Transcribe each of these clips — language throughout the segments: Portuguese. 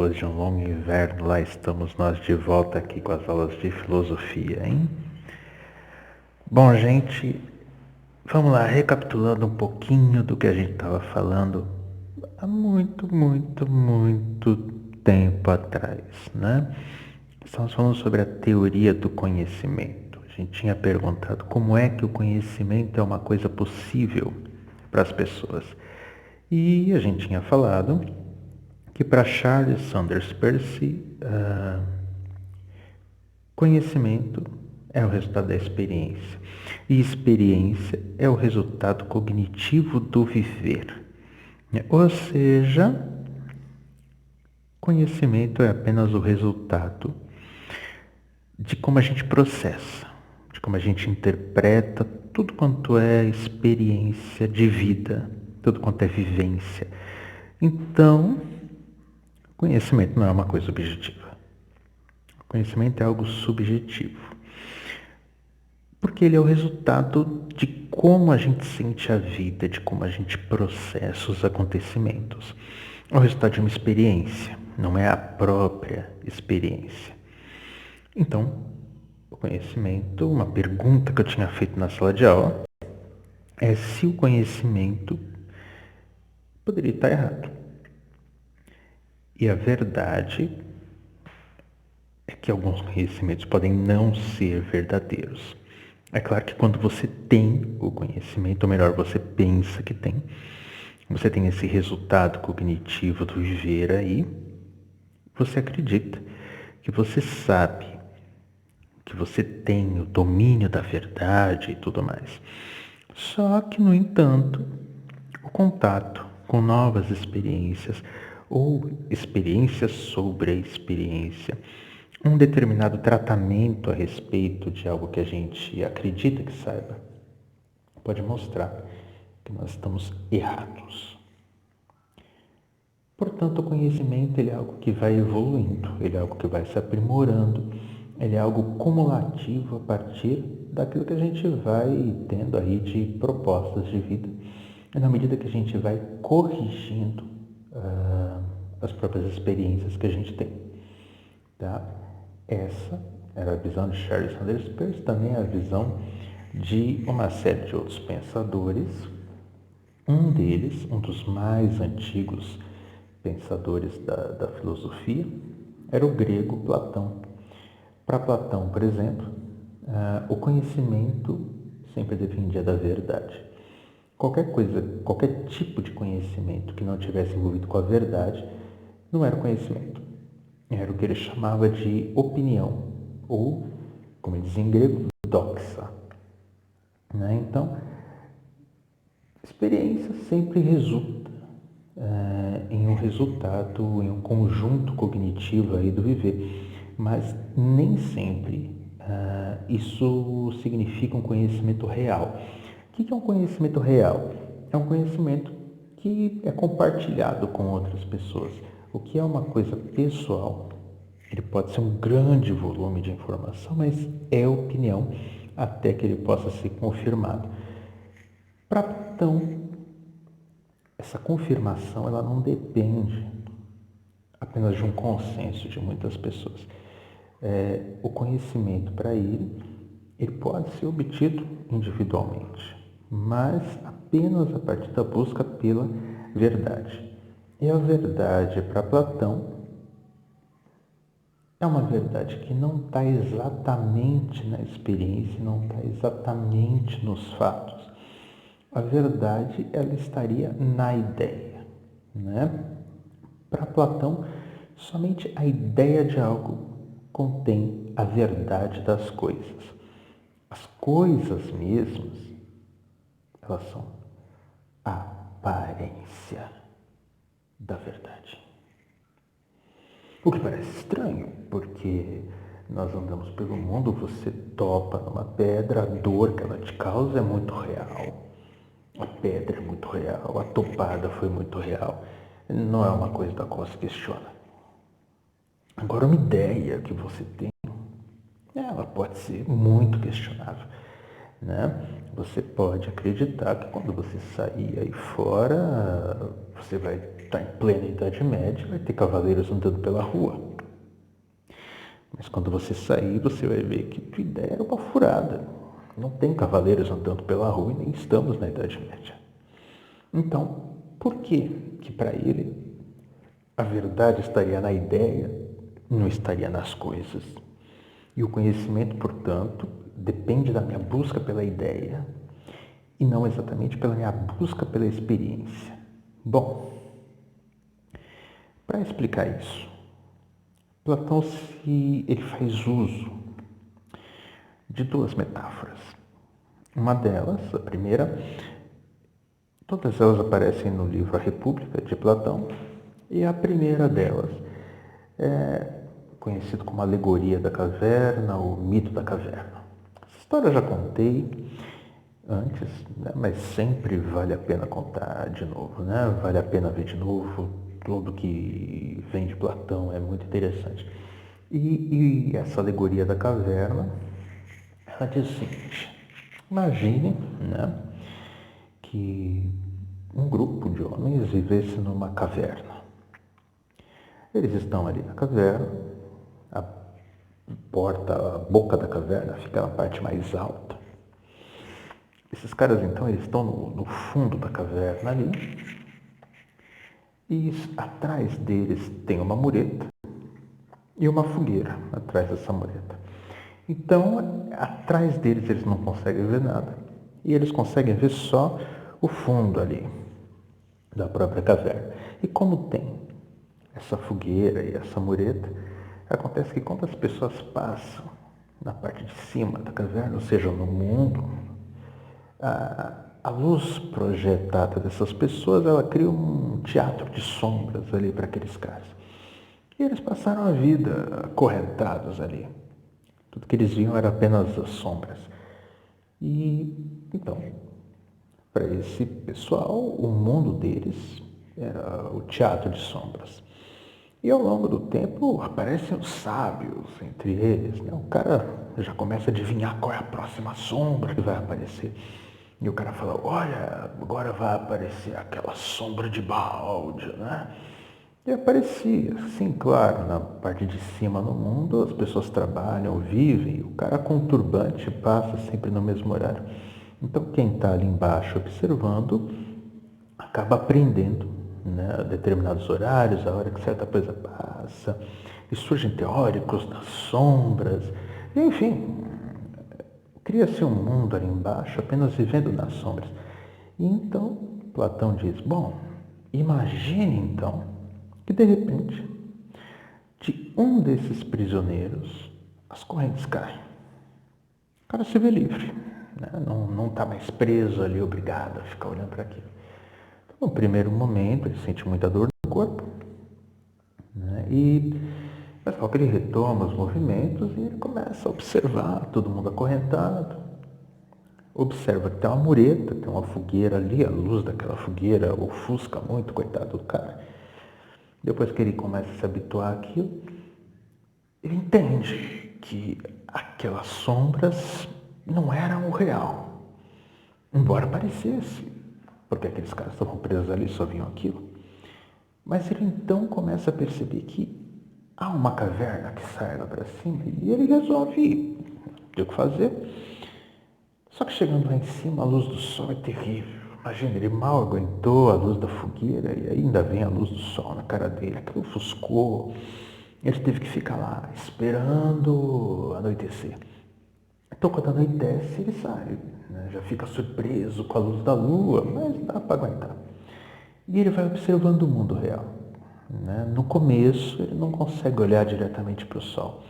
depois de um longo inverno, lá estamos nós de volta aqui com as aulas de filosofia, hein? Bom, gente, vamos lá, recapitulando um pouquinho do que a gente estava falando há muito tempo atrás, né? Estamos falando sobre a teoria do conhecimento. A gente tinha perguntado como é que o conhecimento é uma coisa possível para as pessoas. E a gente tinha falado que para Charles Sanders Peirce, conhecimento é o resultado da experiência. E experiência é o resultado cognitivo do viver. Ou seja, conhecimento é apenas o resultado de como a gente processa, de como a gente interpreta tudo quanto é experiência de vida, tudo quanto é vivência. Então, conhecimento não é uma coisa objetiva. Conhecimento é algo subjetivo. Porque ele é o resultado de como a gente sente a vida, de como a gente processa os acontecimentos. É o resultado de uma experiência, não é a própria experiência. Então, o conhecimento, uma pergunta que eu tinha feito na sala de aula, é se o conhecimento poderia estar errado. E a verdade é que alguns conhecimentos podem não ser verdadeiros. É claro que quando você tem o conhecimento, ou melhor, você pensa que tem, você tem esse resultado cognitivo do viver aí, você acredita que você sabe, que você tem o domínio da verdade e tudo mais. Só que, no entanto, o contato com novas experiências ou experiências sobre a experiência, um determinado tratamento a respeito de algo que a gente acredita que saiba, pode mostrar que nós estamos errados. Portanto, o conhecimento ele é algo que vai evoluindo, ele é algo que vai se aprimorando, ele é algo cumulativo a partir daquilo que a gente vai tendo aí de propostas de vida, e na medida que a gente vai corrigindo as próprias experiências que a gente tem. Tá? Essa era a visão de Charles Sanders Peirce, também a visão de uma série de outros pensadores. Um deles, um dos mais antigos pensadores da filosofia, era o grego Platão. Para Platão, por exemplo, o conhecimento sempre dependia da verdade. Qualquer coisa, qualquer tipo de conhecimento que não tivesse envolvido com a verdade, não era conhecimento. Era o que ele chamava de opinião, ou, como ele dizia em grego, doxa. Então, experiência sempre resulta em um resultado, em um conjunto cognitivo aí do viver, mas nem sempre isso significa um conhecimento real. O que é um conhecimento real? É um conhecimento que é compartilhado com outras pessoas. O que é uma coisa pessoal, ele pode ser um grande volume de informação, mas é opinião até que ele possa ser confirmado. Para Platão, essa confirmação ela não depende apenas de um consenso de muitas pessoas. O conhecimento para ele pode ser obtido individualmente, mas apenas a partir da busca pela verdade. E a verdade para Platão é uma verdade que não está exatamente na experiência, não está exatamente nos fatos. A verdade ela estaria na ideia, né? Para Platão, somente a ideia de algo contém a verdade das coisas. As coisas mesmas, elas são a aparência da verdade. O que parece estranho, porque nós andamos pelo mundo, você topa numa pedra, a dor que ela te causa é muito real. A pedra é muito real, a topada foi muito real. Não é uma coisa da qual se questiona. Agora, uma ideia que você tem, ela pode ser muito questionável, né? você pode acreditar que quando você sair aí fora, você vai estar em plena Idade Média, vai ter cavaleiros andando pela rua. Mas quando você sair, você vai ver que tua ideia era uma furada. Não tem cavaleiros andando pela rua e nem estamos na Idade Média. Então, por que para ele a verdade estaria na ideia, não estaria nas coisas? E o conhecimento, portanto, depende da minha busca pela ideia e não exatamente pela minha busca pela experiência. Bom, para explicar isso, Platão ele faz uso de duas metáforas. Uma delas, a primeira, todas elas aparecem no livro A República, de Platão, e a primeira delas é conhecido como Alegoria da Caverna, ou Mito da Caverna. Essa história eu já contei antes, né? Mas sempre vale a pena contar de novo, né? Vale a pena ver de novo, tudo que vem de Platão é muito interessante. E essa Alegoria da Caverna, ela diz o seguinte: imagine, né, que um grupo de homens vivesse numa caverna. Eles estão ali na caverna, a a boca da caverna fica na parte mais alta. Esses caras, então, eles estão no fundo da caverna ali, e atrás deles tem uma mureta e uma fogueira atrás dessa mureta. Então, atrás deles eles não conseguem ver nada, e eles conseguem ver só o fundo ali da própria caverna. E como tem essa fogueira e essa mureta, acontece que quando as pessoas passam na parte de cima da caverna, ou seja, no mundo, a luz projetada dessas pessoas, ela cria um teatro de sombras ali para aqueles caras. E eles passaram a vida acorrentados ali. Tudo que eles viam era apenas as sombras. E então, para esse pessoal, o mundo deles era o teatro de sombras. E ao longo do tempo aparecem os sábios entre eles, né? O cara já começa a adivinhar qual é a próxima sombra que vai aparecer. E o cara fala: olha, agora vai aparecer aquela sombra de balde, né? E aparecia, sim, claro, na parte de cima no mundo as pessoas trabalham, vivem, o cara com turbante passa sempre no mesmo horário. Então quem está ali embaixo observando acaba aprendendo, né, determinados horários, a hora que certa coisa passa, e surgem teóricos das sombras, enfim, cria-se um mundo ali embaixo apenas vivendo nas sombras. E então Platão diz: bom, imagine então que de repente de um desses prisioneiros as correntes caem. O cara se vê livre, né? Não está mais preso ali, obrigado a ficar olhando para aquilo. No primeiro momento, ele sente muita dor no corpo, né? Mas só que ele retoma os movimentos e ele começa a observar todo mundo acorrentado. Observa que tem uma mureta, tem uma fogueira ali, a luz daquela fogueira ofusca muito, coitado do cara. Depois que ele começa a se habituar àquilo, ele entende que aquelas sombras não eram o real, embora parecesse, porque aqueles caras estavam presos ali e só viam aquilo. Mas ele então começa a perceber que há uma caverna que sai lá para cima e ele resolve ter o que fazer. Só que chegando lá em cima, a luz do sol é terrível. Imagina, ele mal aguentou a luz da fogueira e ainda vem a luz do sol na cara dele. Aquilo ofuscou. Ele teve que ficar lá esperando anoitecer. Então, quando anoitece, ele sai, né? Já fica surpreso com a luz da lua, mas dá para aguentar. E ele vai observando o mundo real, né? No começo, ele não consegue olhar diretamente para o sol.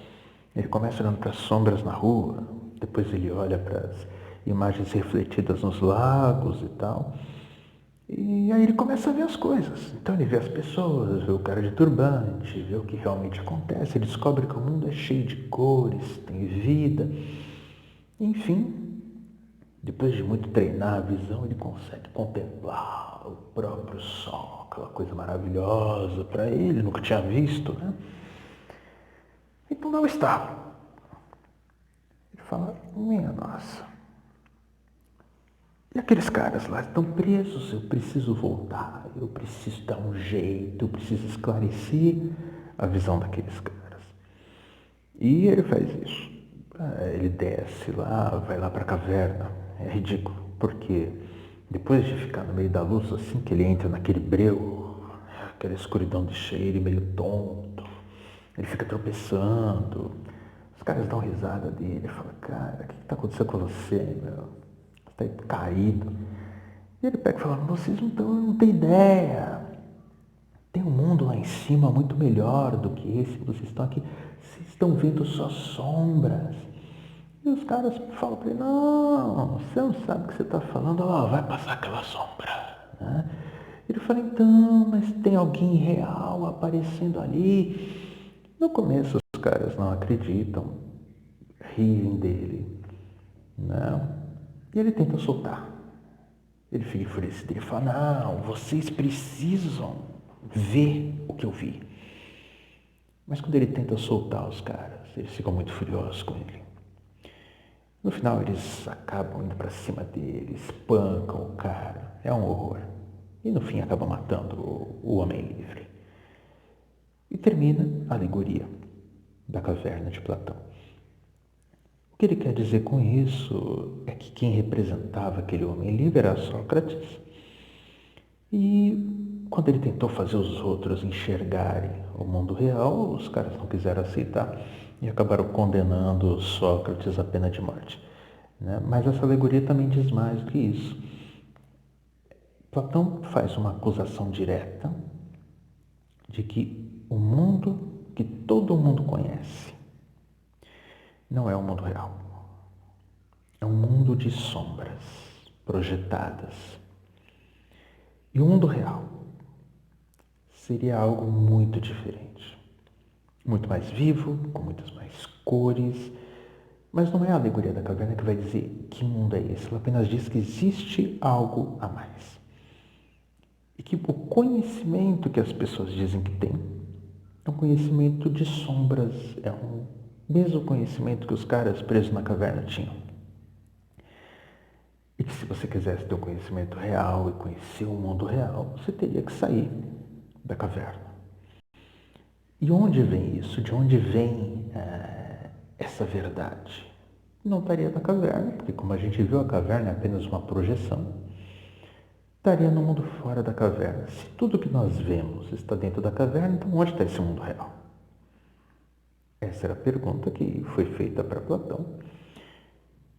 Ele começa olhando para as sombras na rua, depois ele olha para as imagens refletidas nos lagos e tal. E aí ele começa a ver as coisas. Então ele vê as pessoas, vê o cara de turbante, vê o que realmente acontece. Ele descobre que o mundo é cheio de cores, tem vida. Enfim, depois de muito treinar a visão, ele consegue contemplar o próprio sol, aquela coisa maravilhosa para ele, nunca tinha visto, né? Então não está. Ele fala: minha nossa, E aqueles caras lá estão presos, eu preciso voltar, eu preciso dar um jeito, eu preciso esclarecer a visão daqueles caras. E ele faz isso. Ele desce lá, vai lá para a caverna. É ridículo, porque depois de ficar no meio da luz, assim que ele entra naquele breu, aquela escuridão de cheiro, meio tonto, ele fica tropeçando. Os caras dão risada dele, falam, cara, o que está acontecendo com você, meu? Você está aí caído. E ele pega e fala, vocês não têm ideia. Tem um mundo lá em cima muito melhor do que esse que vocês estão aqui. Vocês estão vendo só sombras. E os caras falam para ele, não, você não sabe o que você está falando, ó, vai passar aquela sombra. Né? Ele fala, então, mas tem alguém real aparecendo ali. No começo os caras não acreditam, riem dele. Não. E ele tenta soltar. Ele fica enfurecido, ele fala, não, vocês precisam ver o que eu vi. Mas quando ele tenta soltar os caras, eles ficam muito furiosos com ele. No final eles acabam indo para cima dele, espancam o cara, é um horror. E no fim acabam matando o homem livre. E termina a alegoria da caverna de Platão. O que ele quer dizer com isso é que quem representava aquele homem livre era Sócrates. E quando ele tentou fazer os outros enxergarem o mundo real, os caras não quiseram aceitar e acabaram condenando Sócrates à pena de morte. Né? Mas essa alegoria também diz mais do que isso. Platão faz uma acusação direta de que o mundo que todo mundo conhece não é o mundo real. É um mundo de sombras projetadas. E o mundo real seria algo muito diferente. Muito mais vivo, com muitas mais cores. Mas não é a alegoria da caverna que vai dizer que mundo é esse. Ela apenas diz que existe algo a mais. E que o conhecimento que as pessoas dizem que tem é um conhecimento de sombras. É um mesmo conhecimento que os caras presos na caverna tinham. E que se você quisesse ter um conhecimento real e conhecer o mundo real, você teria que sair da caverna. E onde vem isso? De onde vem essa verdade? Não estaria na caverna, porque como a gente viu, a caverna é apenas uma projeção. Estaria no mundo fora da caverna. Se tudo que nós vemos está dentro da caverna, então onde está esse mundo real? Essa era a pergunta que foi feita para Platão,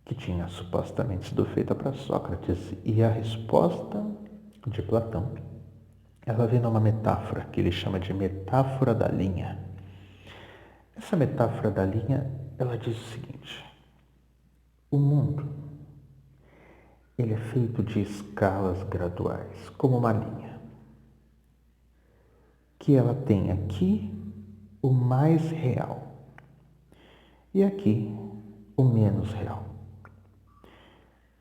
que tinha supostamente sido feita para Sócrates. E a resposta de Platão, ela vem numa metáfora que ele chama de metáfora da linha. Essa metáfora da linha, ela diz o seguinte: o mundo, ele é feito de escalas graduais, como uma linha, que ela tem aqui o mais real e aqui o menos real.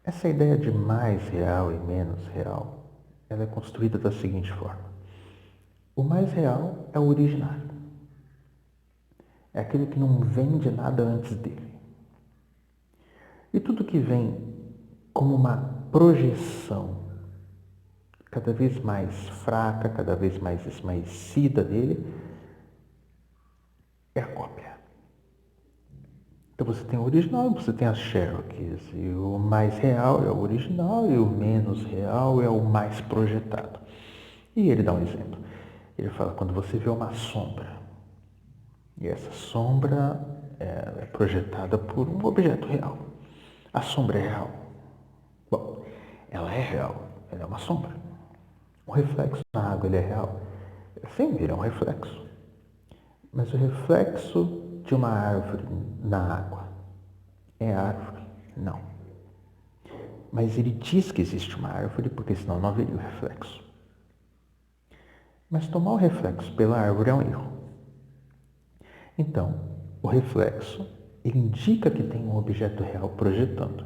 Essa ideia de mais real e menos real, ela é construída da seguinte forma: o mais real é o originário, é aquele que não vem de nada antes dele. E tudo que vem como uma projeção cada vez mais fraca, cada vez mais esmaecida dele, é a cópia. Então você tem o original e você tem as Cherokees. E o mais real é o original e o menos real é o mais projetado. E ele dá um exemplo. Ele fala, quando você vê uma sombra, e essa sombra é projetada por um objeto real. A sombra é real? Bom, ela é real, ela é uma sombra. Um reflexo na água, ele é real? Sim, ele é um reflexo. Mas o reflexo de uma árvore na água é árvore? Não. Mas ele diz que existe uma árvore, porque senão não haveria o reflexo. Mas tomar o reflexo pela árvore é um erro. Então, o reflexo, ele indica que tem um objeto real projetando.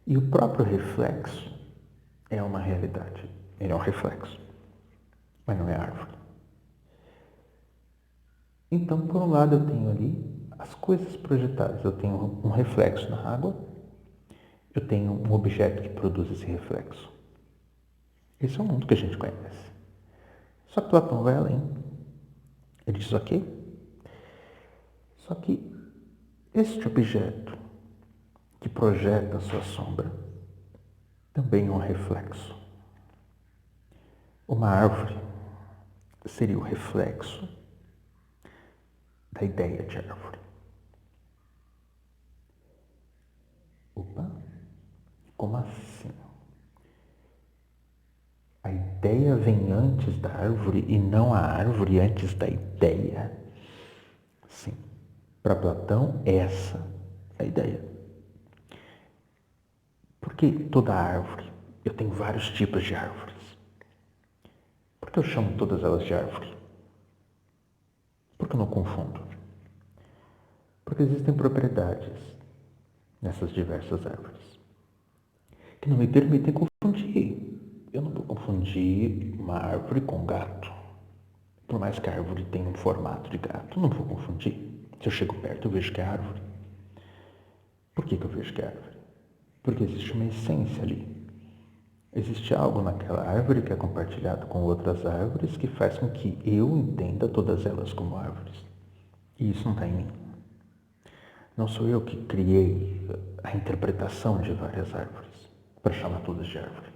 E o próprio reflexo é uma realidade. Ele é um reflexo, mas não é árvore. Então, por um lado, eu tenho ali as coisas projetadas. Eu tenho um reflexo na água eu tenho um objeto que produz esse reflexo. Esse é o mundo que a gente conhece. Só que Platão vai além. Ele diz, ok, só que este objeto que projeta a sua sombra também é um reflexo. Uma árvore seria o reflexo da ideia de árvore. Opa, como assim? A ideia vem antes da árvore e não a árvore antes da ideia? Sim, para Platão, essa é a ideia. Porque toda árvore, eu tenho vários tipos de árvores. Por que eu chamo todas elas de árvore? Por que eu não confundo? Porque existem propriedades nessas diversas árvores que não me permitem confundir. Eu não vou confundir uma árvore com gato. Por mais que a árvore tenha um formato de gato, não vou confundir. Se eu chego perto, eu vejo que é árvore. Por que eu vejo que é árvore? Porque existe uma essência ali. Existe algo naquela árvore que é compartilhado com outras árvores que faz com que eu entenda todas elas como árvores. E isso não está em mim. Não sou eu que criei a interpretação de várias árvores para chamar todas de árvore.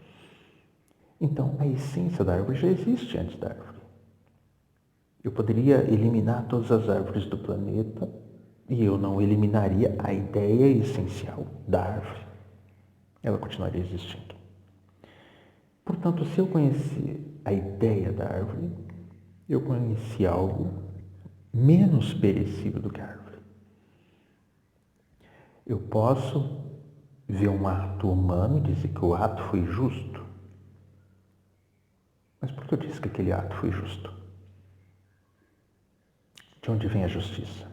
Então, a essência da árvore já existe antes da árvore. Eu poderia eliminar todas as árvores do planeta e eu não eliminaria a ideia essencial da árvore. Ela continuaria existindo. Portanto, se eu conhecer a ideia da árvore, eu conheci algo menos perecível do que a árvore. Eu posso ver um ato humano e dizer que o ato foi justo. Mas por que eu disse que aquele ato foi justo? De onde vem a justiça?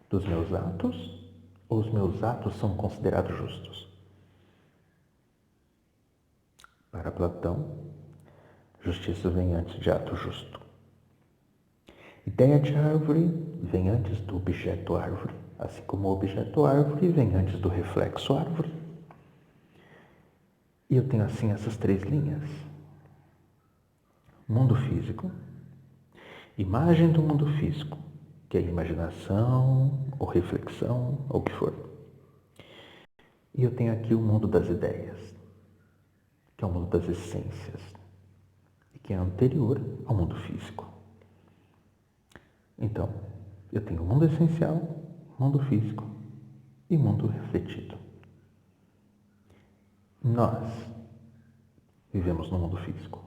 Dos meus atos? Ou os meus atos são considerados justos? Para Platão, justiça vem antes de ato justo. Ideia de árvore vem antes do objeto árvore, assim como o objeto árvore vem antes do reflexo árvore. E eu tenho assim essas três linhas. Mundo físico, imagem do mundo físico, que é imaginação ou reflexão ou o que for. E eu tenho aqui o mundo das ideias, que é o mundo das essências, e que é anterior ao mundo físico. Então, eu tenho o mundo essencial, mundo físico e mundo refletido. Nós vivemos no mundo físico.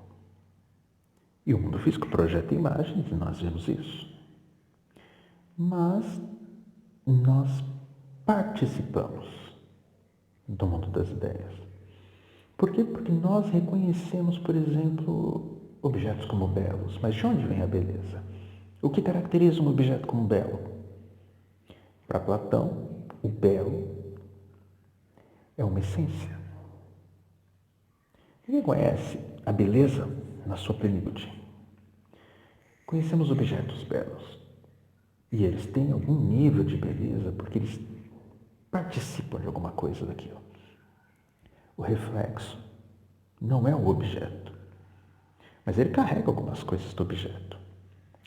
E o mundo físico projeta imagens e nós vemos isso. Mas nós participamos do mundo das ideias. Por quê? Porque nós reconhecemos, por exemplo, objetos como belos. Mas de onde vem a beleza? O que caracteriza um objeto como belo? Para Platão, o belo é uma essência. Ninguém conhece a beleza na sua plenitude. Conhecemos objetos belos. E eles têm algum nível de beleza porque eles participam de alguma coisa daquilo. O reflexo não é o objeto, mas ele carrega algumas coisas do objeto.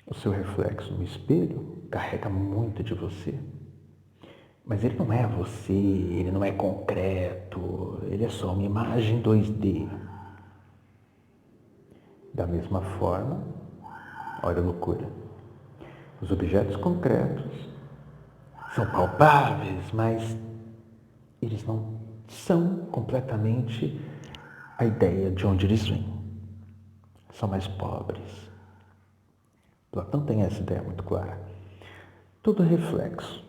O seu reflexo no espelho carrega muito de você, mas ele não é você, ele não é concreto, ele é só uma imagem 2D. Da mesma forma, olha a loucura, os objetos concretos são palpáveis, mas eles não são completamente a ideia de onde eles vêm. São mais pobres. Platão tem essa ideia muito clara. Todo reflexo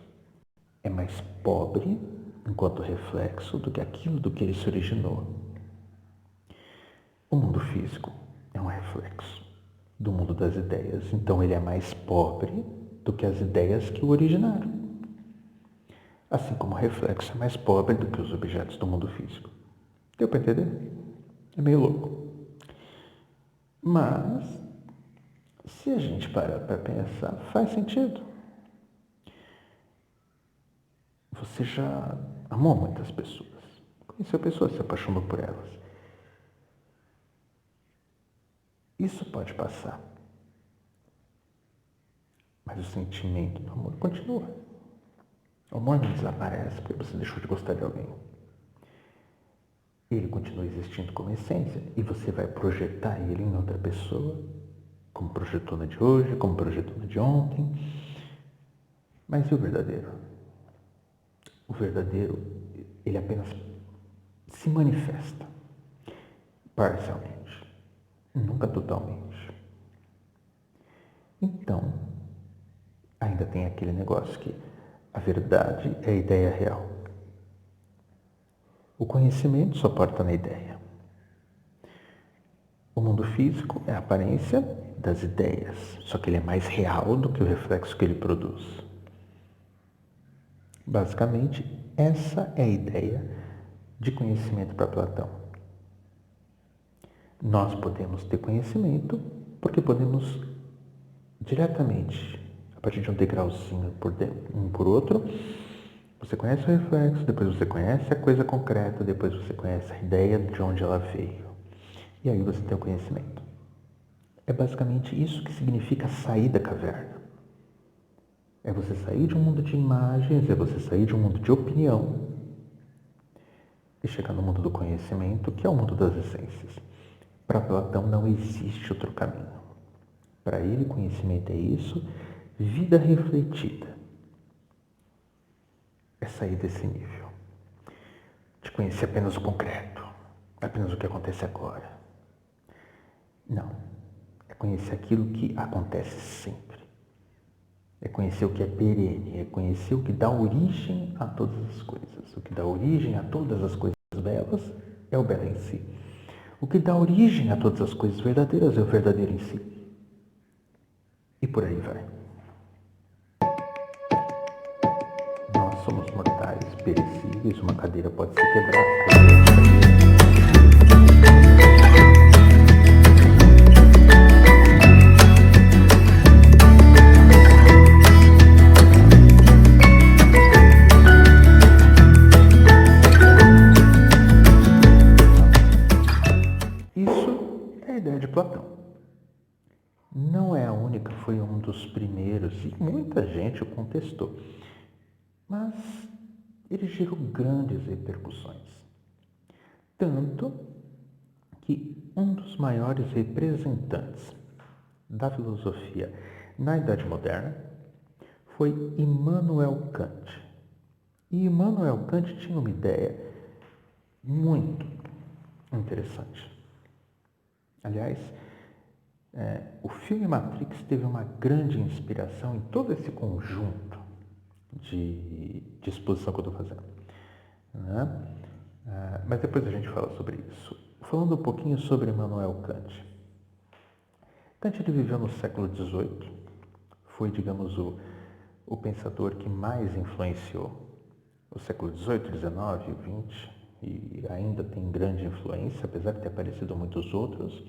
é mais pobre enquanto reflexo do que aquilo do que ele se originou. O mundo físico é um reflexo do mundo das ideias, então ele é mais pobre do que as ideias que o originaram. Assim como o reflexo é mais pobre do que os objetos do mundo físico. Deu para entender? É meio louco. Mas, se a gente parar para pensar, faz sentido. Você já amou muitas pessoas. conheceu pessoas, se apaixonou por elas. Isso pode passar. Mas o sentimento do amor continua. O amor não desaparece porque você deixou de gostar de alguém. Ele continua existindo como essência e você vai projetar ele em outra pessoa, como projetou na de hoje, como projetou na de ontem. Mas e o verdadeiro? O verdadeiro, ele apenas se manifesta parcialmente, nunca totalmente. Então, ainda tem aquele negócio que a verdade é a ideia real. O conhecimento só pode estar na ideia. O mundo físico é a aparência das ideias, só que ele é mais real do que o reflexo que ele produz. Basicamente, essa é a ideia de conhecimento para Platão. Nós podemos ter conhecimento porque podemos diretamente, a partir de um degrauzinho um por outro, você conhece o reflexo, depois você conhece a coisa concreta, depois você conhece a ideia de onde ela veio. E aí você tem o conhecimento. É basicamente isso que significa sair da caverna. É você sair de um mundo de imagens, é você sair de um mundo de opinião e chegar no mundo do conhecimento, que é o mundo das essências. Para Platão não existe outro caminho. Para ele, conhecimento é isso, vida refletida. É sair desse nível. De conhecer apenas o concreto, apenas o que acontece agora. Não. É conhecer aquilo que acontece sempre. É conhecer o que é perene, é conhecer o que dá origem a todas as coisas. O que dá origem a todas as coisas belas é o belo em si. O que dá origem a todas as coisas verdadeiras é o verdadeiro em si. E por aí vai. Nós somos mortais, perecíveis, uma cadeira pode se quebrar. Isso é a ideia de Platão. Não é a única, foi um dos primeiros e muita gente o contestou. Mas ele gerou grandes repercussões. Tanto que um dos maiores representantes da filosofia na Idade Moderna foi Immanuel Kant. E Immanuel Kant tinha uma ideia muito interessante. Aliás, o filme Matrix teve uma grande inspiração em todo esse conjunto de exposição que eu estou fazendo. Né? Mas depois a gente fala sobre isso. Falando um pouquinho sobre Immanuel Kant. Kant ele viveu no século XVIII. Foi, digamos, o pensador que mais influenciou o século XVIII, XIX, XX, e ainda tem grande influência, apesar de ter aparecido muitos outros,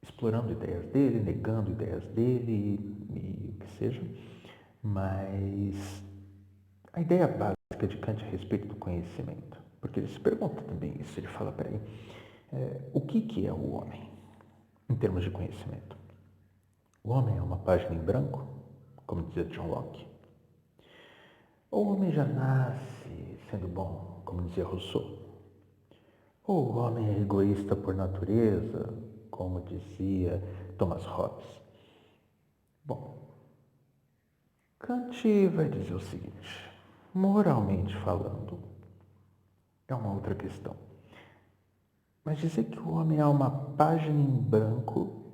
explorando ideias dele, negando ideias dele e o que seja. Mas a ideia básica de Kant a respeito do conhecimento, porque ele se pergunta também isso, ele fala, peraí, o que é o homem em termos de conhecimento? O homem é uma página em branco, como dizia John Locke? Ou o homem já nasce sendo bom, como dizia Rousseau? Ou o homem é egoísta por natureza, como dizia Thomas Hobbes? Bom, Kant vai dizer o seguinte, moralmente falando, é uma outra questão. Mas dizer que o homem é uma página em branco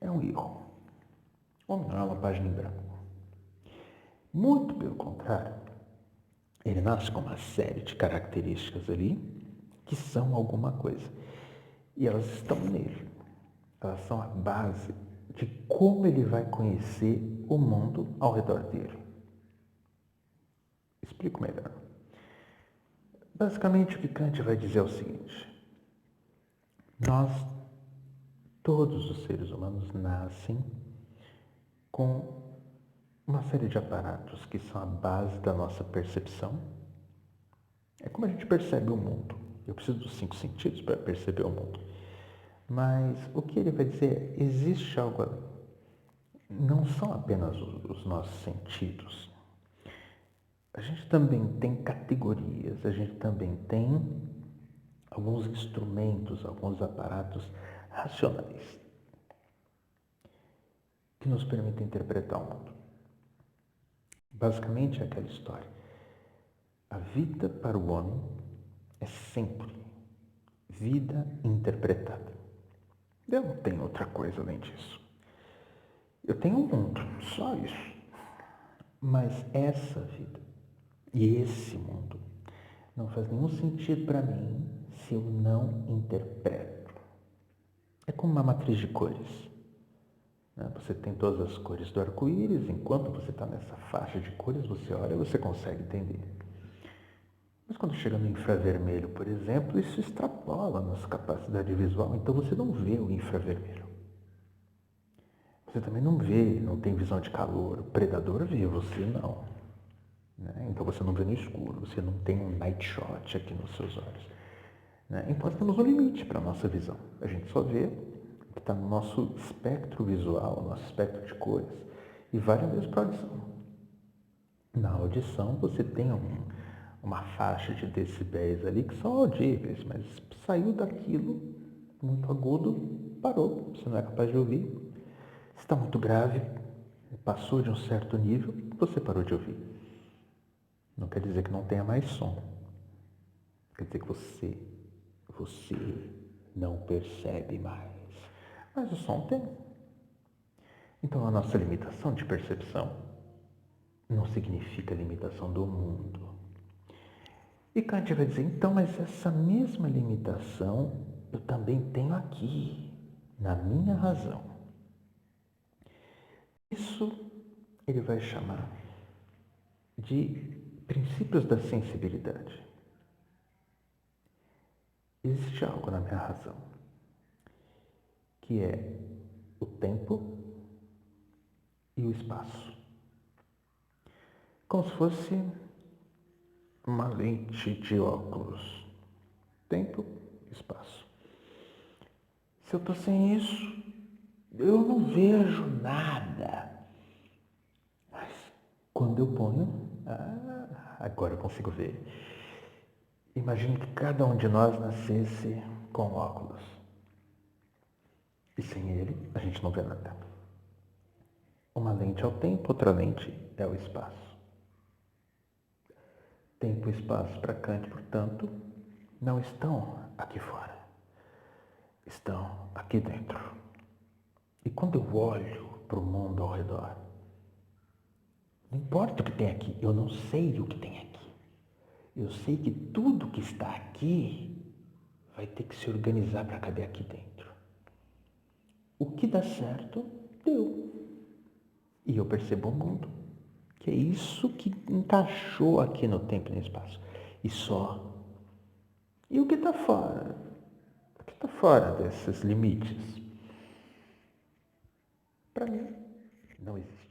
é um erro. O homem não é uma página em branco. Muito pelo contrário, ele nasce com uma série de características ali que são alguma coisa. E elas estão nele. Elas são a base de como ele vai conhecer o mundo ao redor dele. Explico melhor. Basicamente, o que Kant vai dizer é o seguinte. Nós, todos os seres humanos, nascem com uma série de aparatos que são a base da nossa percepção, É como a gente percebe o mundo. Eu preciso dos 5 sentidos para perceber o mundo. Mas o que ele vai dizer é, existe algo além. Não são apenas os nossos sentidos. A gente também tem categorias, a gente também tem alguns instrumentos, alguns aparatos racionais que nos permitem interpretar o mundo. Basicamente é aquela história. A vida para o homem é sempre vida interpretada. Eu não tenho outra coisa além disso. Eu tenho um mundo, só isso. Mas essa vida e esse mundo não faz nenhum sentido para mim se eu não interpreto. É como uma matriz de cores. Você tem todas as cores do arco-íris, enquanto você está nessa faixa de cores, você olha e você consegue entender. Mas quando chega no infravermelho, por exemplo, isso extrapola a nossa capacidade visual, então você não vê o infravermelho. Você também não vê, não tem visão de calor. O predador vê, você não. Então você não vê no escuro, você não tem um night shot aqui nos seus olhos. Então nós temos um limite para a nossa visão. A gente só vê o que está no nosso espectro visual, nosso espectro de cores. E vale mesmo para a audição. Na audição você tem uma faixa de decibéis ali que são audíveis, mas saiu daquilo muito agudo, parou, você não é capaz de ouvir. Se está muito grave, passou de um certo nível, você parou de ouvir. Não quer dizer que não tenha mais som. Quer dizer que você não percebe mais. Mas o som tem. Então a nossa limitação de percepção não significa limitação do mundo. E Kant vai dizer, então, mas essa mesma limitação eu também tenho aqui, na minha razão. Isso ele vai chamar de princípios da sensibilidade. Existe algo na minha razão, que é o tempo e o espaço. Como se fosse uma lente de óculos. Tempo e espaço. Se eu estou sem isso, eu não vejo nada. Mas quando eu ponho, agora eu consigo ver. Imagine que cada um de nós nascesse com óculos. E sem ele, a gente não vê nada. Uma lente é o tempo, outra lente é o espaço. Tempo e espaço para Kant, portanto, não estão aqui fora. Estão aqui dentro. E quando eu olho para o mundo ao redor, não importa o que tem aqui, eu não sei o que tem aqui. Eu sei que tudo que está aqui vai ter que se organizar para caber aqui dentro. O que dá certo, deu. E eu percebo o mundo, que é isso que encaixou aqui no tempo e no espaço. E só. E o que está fora? O que está fora desses limites? Para mim, não existe.